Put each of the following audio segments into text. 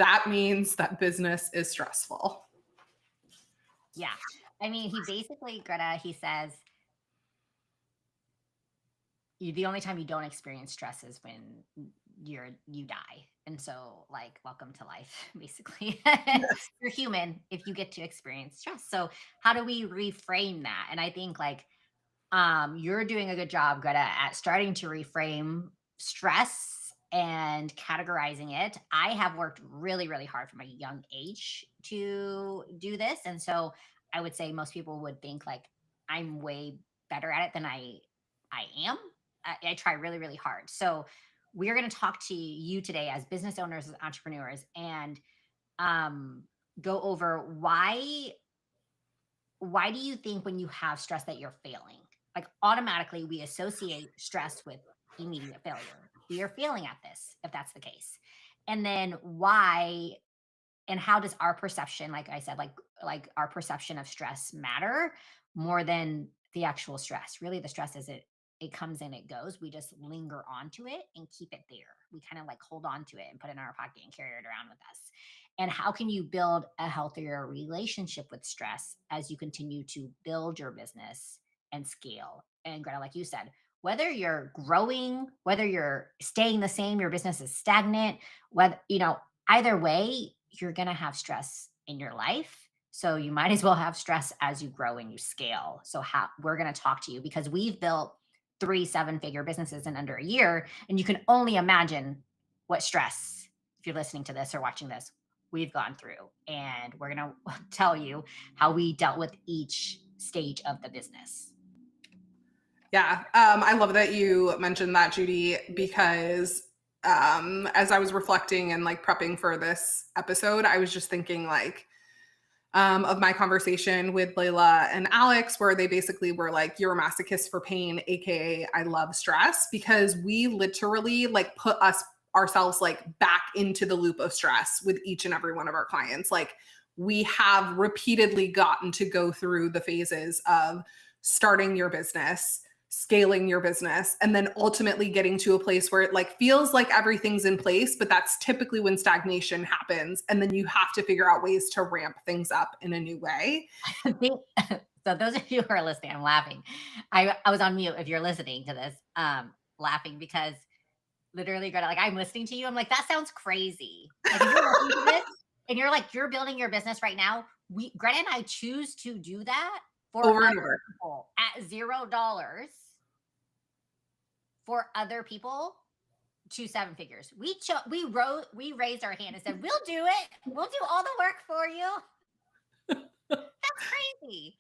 that means that business is stressful. Yeah. I mean, he basically, Greta, he says, the only time you don't experience stress is when you die. And so, like, welcome to life, basically. Yes. You're human if you get to experience stress. So how do we reframe that? And I think, like, you're doing a good job, Greta, at starting to reframe stress and categorizing it. I have worked really, really hard from a young age to do this. And so I would say most people would think like I'm way better at it than I am. I try really, really hard. So we're going to talk to you today as business owners, as entrepreneurs, and um, go over why do you think when you have stress that you're failing? Like automatically we associate stress with immediate failure. We are failing at this if that's the case. And then why and how does our perception, like I said, like our perception of stress matter more than the actual stress? Really the stress is it comes and it goes. We just linger onto it and keep it there. We kind of like hold on to it and put it in our pocket and carry it around with us. And how can you build a healthier relationship with stress as you continue to build your business and scale? And Greta, like you said, whether you're growing, whether you're staying the same, your business is stagnant, whether, either way, you're going to have stress in your life. So you might as well have stress as you grow and you scale. So how we're going to talk to you because we've built 3 7-figure businesses in under a year. And you can only imagine what stress, if you're listening to this or watching this, we've gone through. And we're going to tell you how we dealt with each stage of the business. Yeah. I love that you mentioned that, Judy, because as I was reflecting and like prepping for this episode, I was just thinking like of my conversation with Layla and Alex, where they basically were like, you're a masochist for pain, AKA I love stress, because we literally like put ourselves like back into the loop of stress with each and every one of our clients. Like we have repeatedly gotten to go through the phases of starting your business, scaling your business, and then ultimately getting to a place where it like feels like everything's in place, but that's typically when stagnation happens. And then you have to figure out ways to ramp things up in a new way. So those of you who are listening, I'm laughing. I was on mute if you're listening to this, laughing because literally, Greta, like I'm listening to you. I'm like, that sounds crazy. Like if you're listening to this and you're like, you're building your business right now. Greta and I choose to do that for Over and other over. people at $0 for other people to 7 figures. We raised our hand and said, we'll do it. We'll do all the work for you. That's crazy.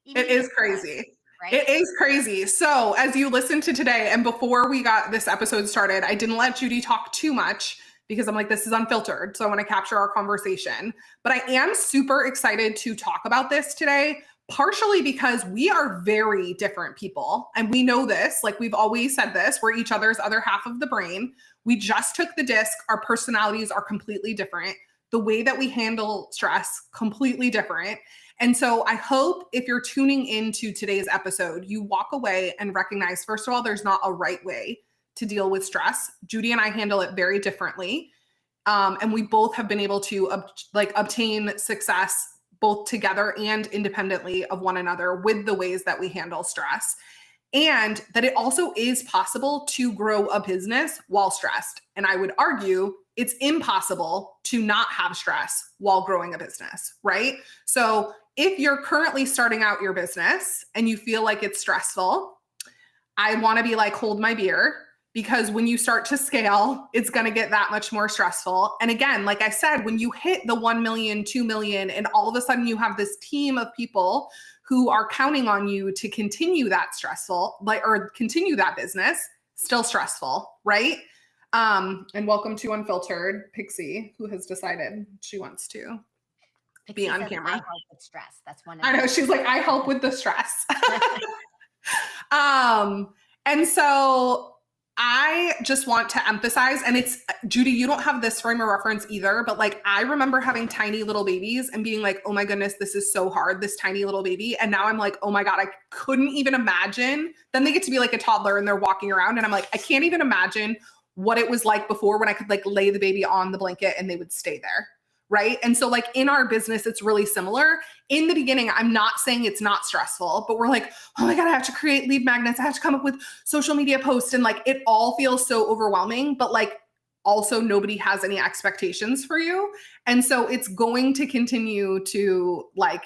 It is crazy. Right? It is crazy. So as you listen to today, and before we got this episode started, I didn't let Judy talk too much because I'm like, this is unfiltered. So I want to capture our conversation. But I am super excited to talk about this today, partially because we are very different people. And we know this, like we've always said this, we're each other's other half of the brain. We just took the disc. Our personalities are completely different. The way that we handle stress, completely different. And so I hope if you're tuning into today's episode, you walk away and recognize, first of all, there's not a right way to deal with stress. Judy and I handle it very differently. And we both have been able to obtain success both together and independently of one another with the ways that we handle stress. And that it also is possible to grow a business while stressed. And I would argue it's impossible to not have stress while growing a business, right? So if you're currently starting out your business and you feel like it's stressful, I want to be like, hold my beer, because when you start to scale, it's going to get that much more stressful. And again, like I said, when you hit the 1 million, 2 million, and all of a sudden you have this team of people who are counting on you to continue that or continue that business, still stressful, right? And welcome to Unfiltered, Pixie, who has decided she wants to be on camera. I help with stress. That's one of I know, she's like, I help with the stress. And so I just want to emphasize, and it's, Judy, you don't have this frame of reference either, but like, I remember having tiny little babies and being like, oh my goodness, this is so hard, this tiny little baby. And now I'm like, oh my God, I couldn't even imagine. Then they get to be like a toddler and they're walking around and I'm like, I can't even imagine what it was like before when I could like lay the baby on the blanket and they would stay there. Right. And so like in our business, it's really similar. In the beginning, I'm not saying it's not stressful, but we're like, oh my God, I have to create lead magnets. I have to come up with social media posts. And like, it all feels so overwhelming, but like also nobody has any expectations for you. And so it's going to continue to like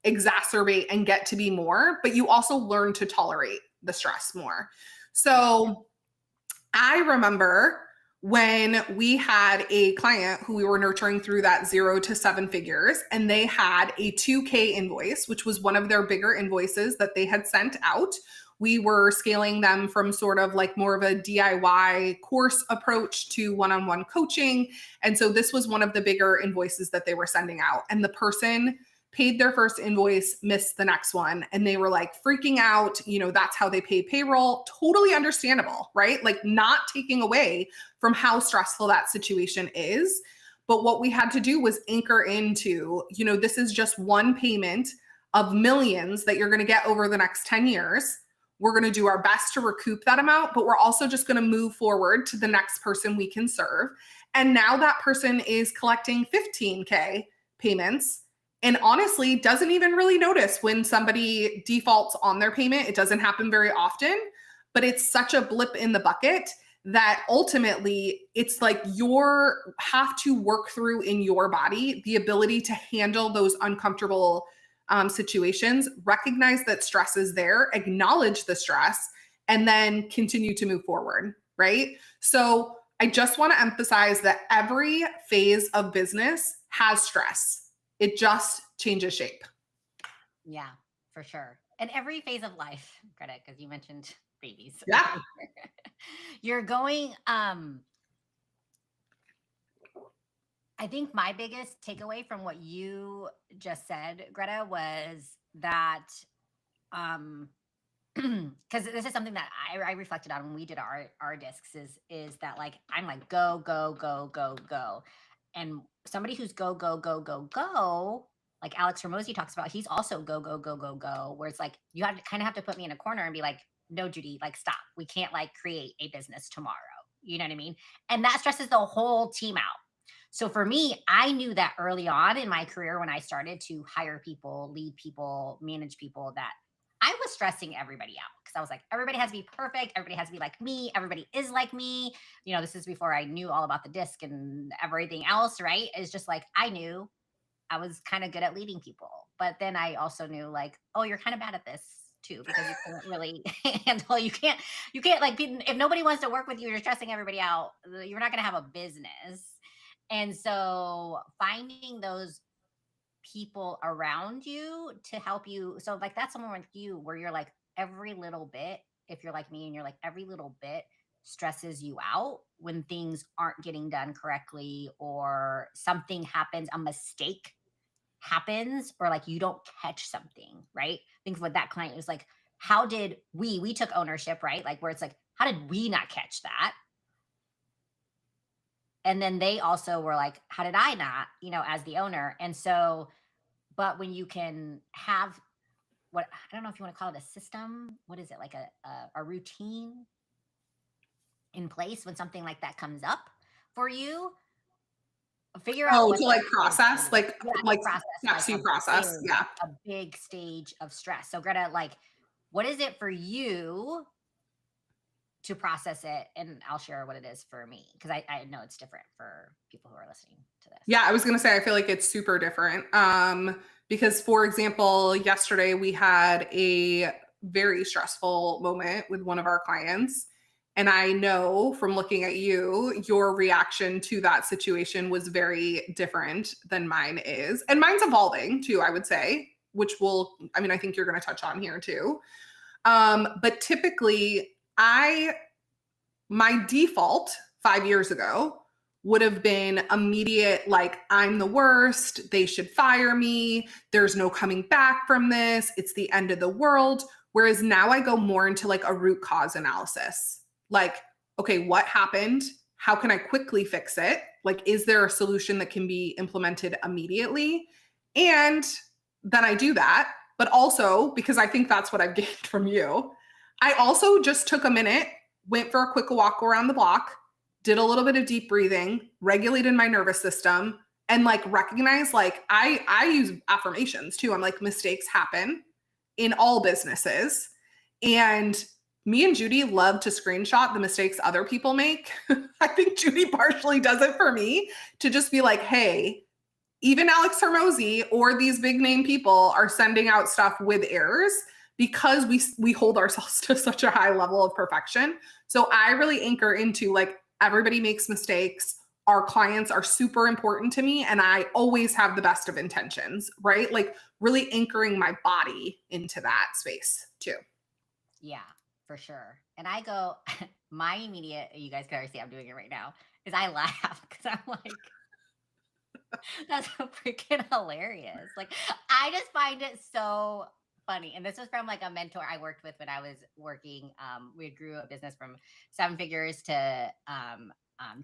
exacerbate and get to be more, but you also learn to tolerate the stress more. So I remember when we had a client who we were nurturing through that 0 to 7 figures, and they had a 2K invoice, which was one of their bigger invoices that they had sent out. We were scaling them from sort of like more of a DIY course approach to one-on-one coaching. And so this was one of the bigger invoices that they were sending out. And the person paid their first invoice, missed the next one. And they were like freaking out. You know, that's how they pay payroll. Totally understandable, right? Like not taking away from how stressful that situation is. But what we had to do was anchor into, you know, this is just one payment of millions that you're going to get over the next 10 years. We're going to do our best to recoup that amount, but we're also just going to move forward to the next person we can serve. And now that person is collecting 15K payments and honestly doesn't even really notice when somebody defaults on their payment. It doesn't happen very often, but it's such a blip in the bucket that ultimately it's like you have to work through in your body the ability to handle those uncomfortable situations, recognize that stress is there, acknowledge the stress, and then continue to move forward, right? So I just want to emphasize that every phase of business has stress. It just changes shape. Yeah, for sure. And every phase of life, Greta, because you mentioned babies. Yeah. You're going, I think my biggest takeaway from what you just said, Greta, was that, because this is something that I reflected on when we did our discs is that like, I'm like, go, go, go, go, go. And somebody who's go, go, go, go, go, like Alex Hormozi talks about, he's also go, go, go, go, go, where it's like, you have to kind of have to put me in a corner and be like, no, Judy, like, stop. We can't like create a business tomorrow. You know what I mean? And that stresses the whole team out. So for me, I knew that early on in my career when I started to hire people, lead people, manage people, that I was stressing everybody out because I was like, everybody has to be perfect. Everybody has to be like me. Everybody is like me. You know, this is before I knew all about the disc and everything else, right? It's just like, I knew I was kind of good at leading people. But then I also knew like, oh, you're kind of bad at this too, because you can't really handle, you can't like, if nobody wants to work with you, you're stressing everybody out. You're not going to have a business. And so finding those people around you to help you. So like that's someone with you where you're like every little bit, if you're like me and you're like every little bit stresses you out when things aren't getting done correctly or something happens, a mistake happens, or like you don't catch something, right? Think of what that client was like, how did we took ownership, right? Like where it's like, how did we not catch that? And then they also were like, how did I not, you know, as the owner? And so, but when you can have what, I don't know if you want to call it a system, what is it, like a routine in place when something like that comes up for you, figure out to like process, like process, steps like you process. Yeah. a big stage of stress. So Greta, like, what is it for you to process it? And I'll share what it is for me, because I know it's different for people who are listening to this. Yeah, I was going to say, I feel like it's super different. Because for example, yesterday we had a very stressful moment with one of our clients. And I know from looking at you, your reaction to that situation was very different than mine is. And mine's evolving too, I would say, which I think you're going to touch on here too. But typically my default 5 years ago would have been immediate, like, I'm the worst, they should fire me, there's no coming back from this, it's the end of the world. Whereas now I go more into like a root cause analysis. Like, okay, what happened? How can I quickly fix it? Like, is there a solution that can be implemented immediately? And then I do that. But also, because I think that's what I've gained from you, I also just took a minute, went for a quick walk around the block, did a little bit of deep breathing, regulated my nervous system, and like recognize like I use affirmations too. I'm like, mistakes happen in all businesses. And me and Judy love to screenshot the mistakes other people make. I think Judy partially does it for me to just be like, hey, even Alex Hormozi or these big name people are sending out stuff with errors because we hold ourselves to such a high level of perfection. So I really anchor into like, everybody makes mistakes. Our clients are super important to me, and I always have the best of intentions, right? Like really anchoring my body into that space too. Yeah, for sure. And I go, my immediate, you guys can already see I'm doing it right now, is I laugh because I'm like, that's so freaking hilarious. Like, I just find it so funny. And this was from like a mentor I worked with when I was working. We grew a business from 7 figures to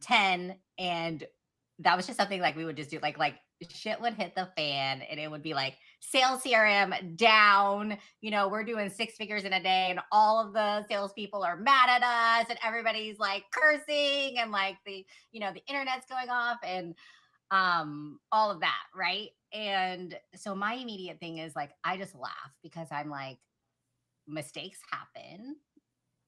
10. And that was just something like we would just do like shit would hit the fan and it would be like sales CRM down. We're doing 6 figures in a day and all of the salespeople are mad at us and everybody's like cursing and like the internet's going off and all of that, right? And so my immediate thing is like I just laugh because I'm like, mistakes happen.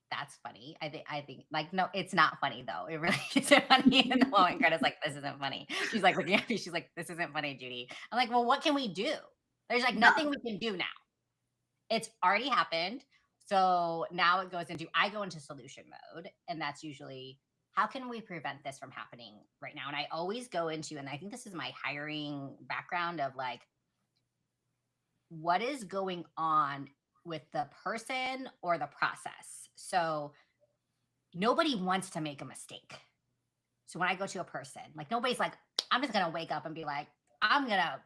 That's funny. I think like no, it's not funny though. It really isn't funny. In the moment Greta's like, this isn't funny. She's like looking at me, she's like, this isn't funny, Judy. I'm like, well, what can we do? There's like nothing we can do now. It's already happened. So now it goes into, I go into solution mode. And that's usually, how can we prevent this from happening right now? And I always go into, and I think this is my hiring background of like, what is going on with the person or the process? So nobody wants to make a mistake. So when I go to a person, like nobody's like, I'm just going to wake up and be like, I'm going to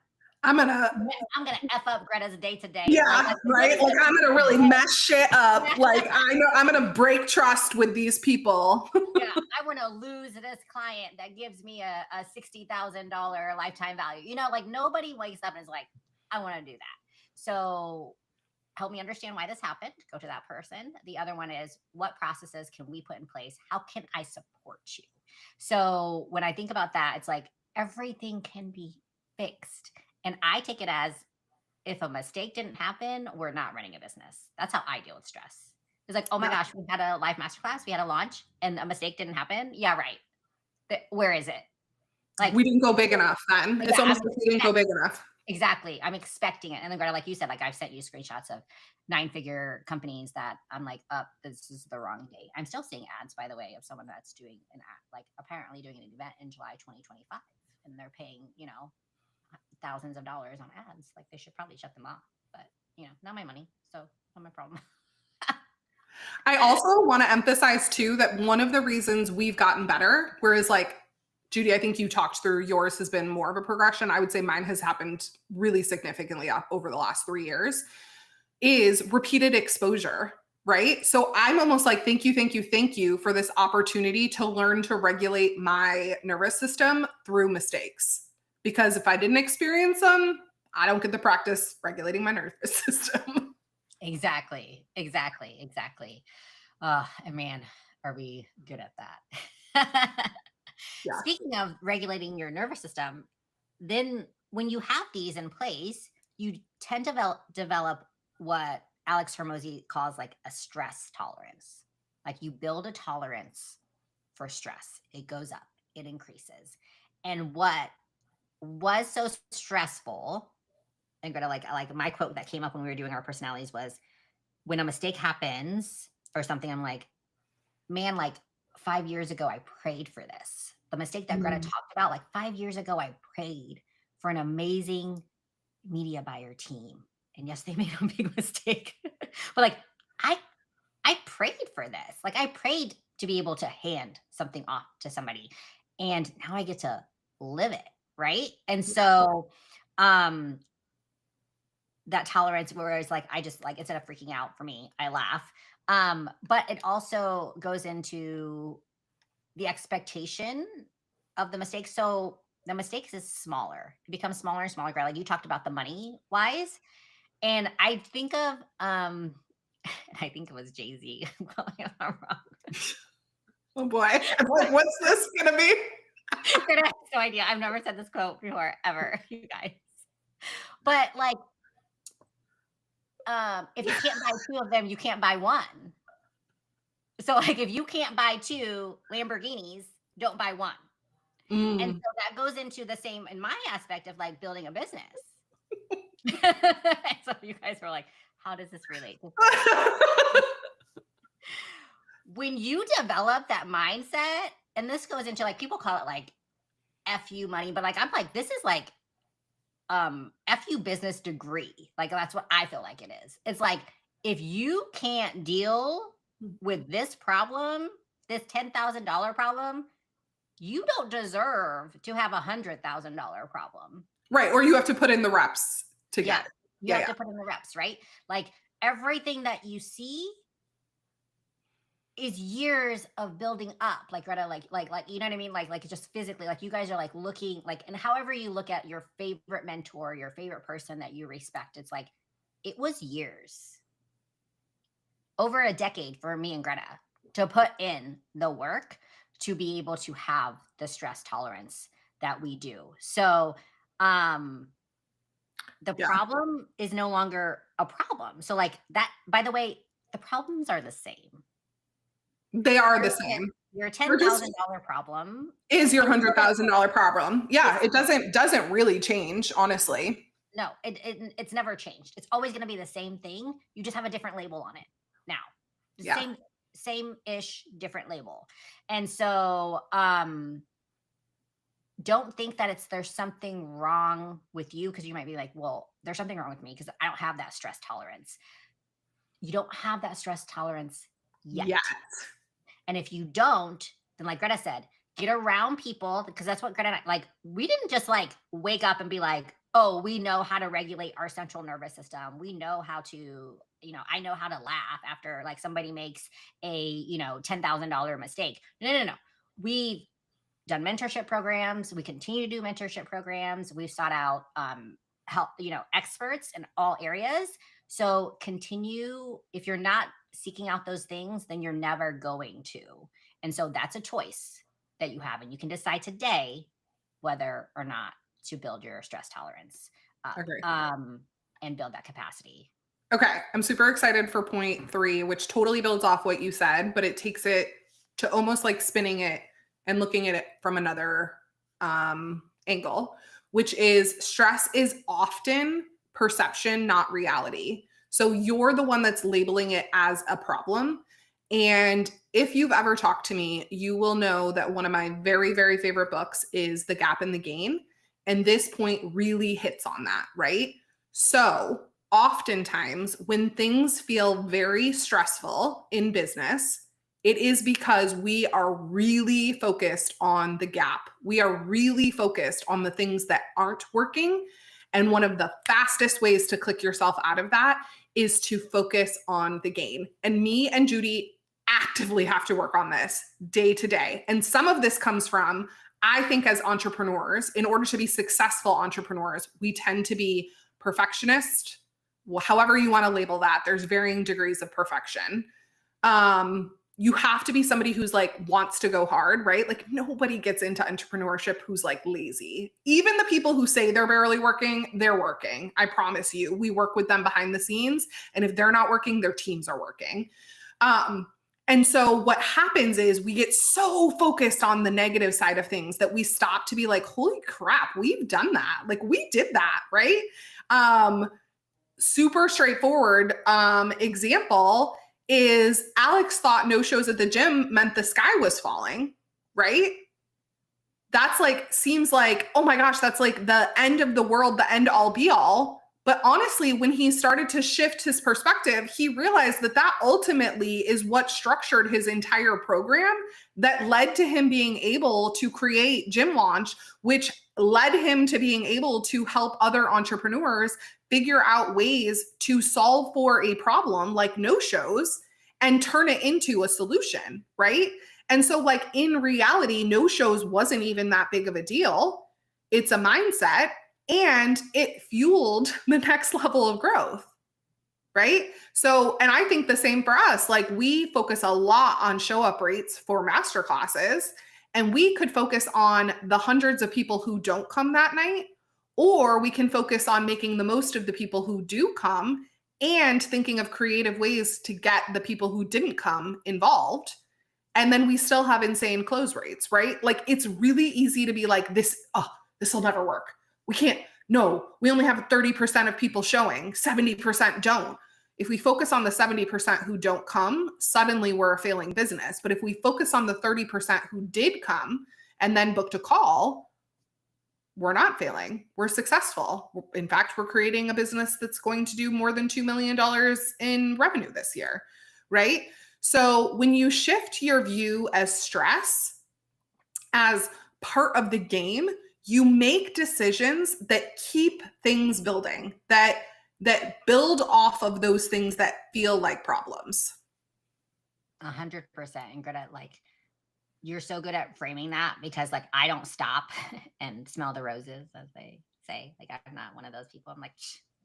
F up Greta's day today. Yeah, right. Like I'm gonna really mess shit up. Like I know I'm gonna break trust with these people. Yeah, I want to lose this client that gives me a $60,000 lifetime value. Like nobody wakes up and is like, I want to do that. So help me understand why this happened. Go to that person. The other one is, what processes can we put in place? How can I support you? So when I think about that, it's like everything can be fixed. And I take it as, if a mistake didn't happen, we're not running a business. That's how I deal with stress. It's like, oh my gosh, we had a live masterclass, we had a launch, and a mistake didn't happen. Yeah, right. Where is it? Like we didn't go big enough then. It's almost like we didn't go big enough. Exactly. I'm expecting it. And then Greta, like you said, like I've sent you screenshots of 9-figure companies that I'm like, this is the wrong date. I'm still seeing ads, by the way, of someone that's doing an ad, like apparently doing an event in July 2025, and they're paying, thousands of dollars on ads. Like they should probably shut them off, but not my money. So not my problem. I also want to emphasize too, that one of the reasons we've gotten better, whereas like Judy, I think you talked through, yours has been more of a progression. I would say mine has happened really significantly up over the last 3 years, is repeated exposure, right? So I'm almost like, thank you for this opportunity to learn to regulate my nervous system through mistakes. Because if I didn't experience them, I don't get the practice regulating my nervous system. Exactly. And man, are we good at that? Yeah. Speaking of regulating your nervous system, then when you have these in place, you tend to develop what Alex Hormozi calls like a stress tolerance. Like you build a tolerance for stress. It goes up, it increases. And what was so stressful, and Greta, like my quote that came up when we were doing our personalities was, when a mistake happens or something, I'm like, man, like 5 years ago, I prayed for this. The mistake that Greta talked about, like 5 years ago, I prayed for an amazing media buyer team. And yes, they made a big mistake, but like, I prayed for this. Like I prayed to be able to hand something off to somebody, and now I get to live it. Right. And so, that tolerance, whereas like, I just like, instead of freaking out, for me, I laugh. But it also goes into the expectation of the mistake. So the mistakes is smaller. It becomes smaller and smaller. Like you talked about the money wise. And I think of, I think it was Jay-Z. I'm wrong. Oh boy. I'm like, what's this gonna be? Greta has no idea. I've never said this quote before, ever, you guys. But like, if you can't buy two of them, you can't buy one. So like, if you can't buy two Lamborghinis, don't buy one. And Mm. so that goes into the same in my aspect of like building a business. So you guys were like, how does this relate to when you develop that mindset? And this goes into like, people call it like FU money, but like, I'm like, this is like FU business degree. Like, that's what I feel like it is. It's like, if you can't deal with this problem, this $10,000 problem, you don't deserve to have $100,000 problem. Right. Or you have to put in the reps to Yeah, get it. you have to put in the reps, right? Like everything that you see is years of building up. Like Greta, like you know what I mean? Like just physically, like you guys are like looking like, and however you look at your favorite mentor, your favorite person that you respect, it's like it was years, over a decade for me and Greta to put in the work to be able to have the stress tolerance that we do. So the problem is no longer a problem. So like that, by the way, the problems are the same. They are the same. Your $10,000 problem is your $100,000 problem. Yeah, it doesn't really change, honestly. No, it's never changed. It's always going to be the same thing. You just have a different label on it now. Same-ish, different label. And so don't think that there's something wrong with you, because you might be like, well, there's something wrong with me because I don't have that stress tolerance. You don't have that stress tolerance yet. And if you don't, then like Greta said, get around people, because that's what Greta and I, like, we didn't just like wake up and be like, oh, we know how to regulate our central nervous system. We know how to, I know how to laugh after like somebody makes a, $10,000 mistake. No. We've done mentorship programs. We continue to do mentorship programs. We've sought out help, experts in all areas. So continue. If you're not seeking out those things, then you're never going to. And so that's a choice that you have. And you can decide today whether or not to build your stress tolerance and build that capacity. Okay. I'm super excited for point 3, which totally builds off what you said, but it takes it to almost like spinning it and looking at it from another angle, which is stress is often perception, not reality. So you're the one that's labeling it as a problem. And if you've ever talked to me, you will know that one of my very, very favorite books is The Gap and the Gain. And this point really hits on that, right? So oftentimes when things feel very stressful in business, it is because we are really focused on the gap. We are really focused on the things that aren't working. And one of the fastest ways to click yourself out of that is to focus on the gain. And me and Judy actively have to work on this day to day. And some of this comes from, I think as entrepreneurs, in order to be successful entrepreneurs, we tend to be perfectionist. Well, however you want to label that, there's varying degrees of perfection. You have to be somebody who's like wants to go hard, right? Like nobody gets into entrepreneurship who's like lazy. Even the people who say they're barely working, they're working. I promise you, we work with them behind the scenes. And if they're not working, their teams are working. And so what happens is we get so focused on the negative side of things that we stop to be like, holy crap, we've done that. Like we did that, right? Super straightforward example is Alex thought no shows at the gym meant the sky was falling, right? That's like, seems like, oh my gosh, that's like the end of the world, the end all be all. But honestly, when he started to shift his perspective, he realized that that ultimately is what structured his entire program that led to him being able to create Gym Launch, which led him to being able to help other entrepreneurs figure out ways to solve for a problem like no shows and turn it into a solution, right? And so like in reality, no shows wasn't even that big of a deal. It's a mindset. And it fueled the next level of growth. right? So, and I think the same for us. Like we focus a lot on show up rates for master classes, and we could focus on the hundreds of people who don't come that night, or we can focus on making the most of the people who do come and thinking of creative ways to get the people who didn't come involved. And then we still have insane close rates, right? Like it's really easy to be like, this will never work. We can't, no, we only have 30% of people showing, 70% don't. If we focus on the 70% who don't come, suddenly we're a failing business. But if we focus on the 30% who did come and then booked a call, we're not failing. We're successful. In fact, we're creating a business that's going to do more than $2 million in revenue this year, right? So when you shift your view as stress as part of the game, you make decisions that keep things building, that build off of those things that feel like problems. 100%. And Greta, like, you're so good at framing that because like I don't stop and smell the roses, as they say. Like I'm not one of those people. I'm like,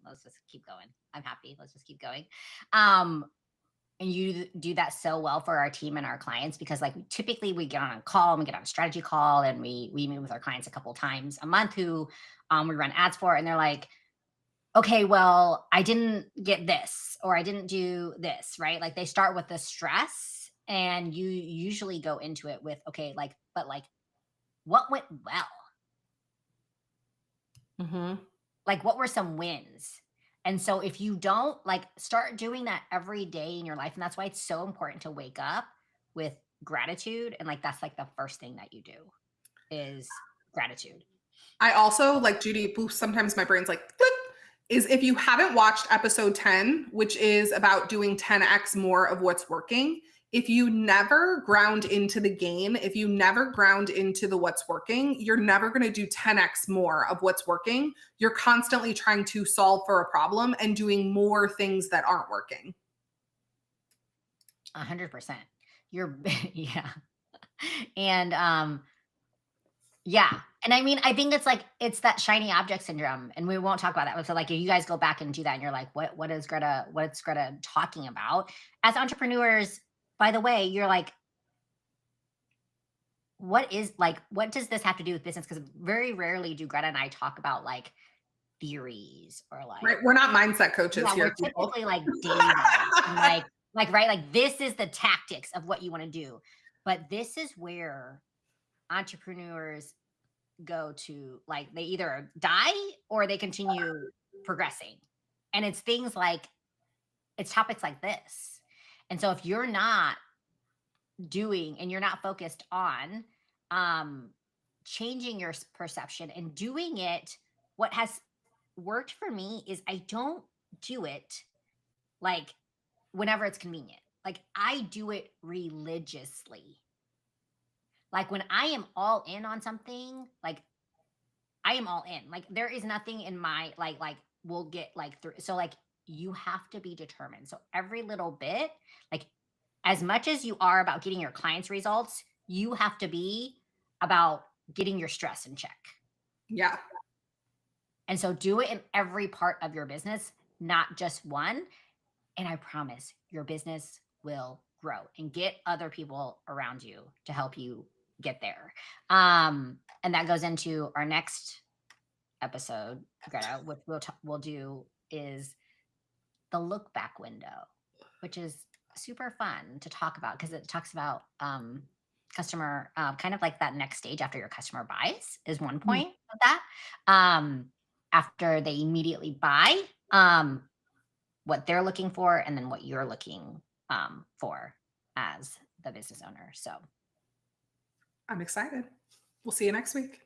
let's just keep going. I'm happy. Let's just keep going. And you do that so well for our team and our clients because like typically we get on a call and we get on a strategy call and we meet with our clients a couple times a month who we run ads for, and they're like, okay, well, I didn't get this or I didn't do this, right? Like they start with the stress and you usually go into it with, okay, like, but like what went well? Like what were some wins? And so if you don't like start doing that every day in your life, and that's why it's so important to wake up with gratitude. And like, that's like the first thing that you do is gratitude. I also like Judy, sometimes my brain's like, click, is if you haven't watched episode 10, which is about doing 10x more of what's working, if you never ground into the game, if you never ground into the what's working, you're never going to do 10x more of what's working. You're constantly trying to solve for a problem and doing more things that aren't working. 100%. You're, yeah. And, yeah. And I mean, I think it's like, it's that shiny object syndrome, and we won't talk about that. So like, if you guys go back and do that and you're like, what's Greta talking about? As entrepreneurs, by the way, you're like, what does this have to do with business? Because very rarely do Greta and I talk about like theories or like, right? We're not mindset coaches yeah, here. we're typically like data and right, like this is the tactics of what you want to do. But this is where entrepreneurs go to, like, they either die or they continue progressing. And it's things like, it's topics like this. And so if you're not doing and you're not focused on changing your perception and doing it, what has worked for me is I don't do it like whenever it's convenient. Like I do it religiously. Like when I am all in on something, like I am all in. Like there is nothing in my like we'll get like through. So like you have to be determined. So every little bit, like as much as you are about getting your clients results, you have to be about getting your stress in check. Yeah. And so do it in every part of your business, not just one. And I promise your business will grow and get other people around you to help you get there. And that goes into our next episode, Greta, which we'll do is the look back window, which is super fun to talk about because it talks about customer, kind of like that next stage after your customer buys is one point of that. After they immediately buy, what they're looking for, and then what you're looking for as the business owner. So I'm excited. We'll see you next week.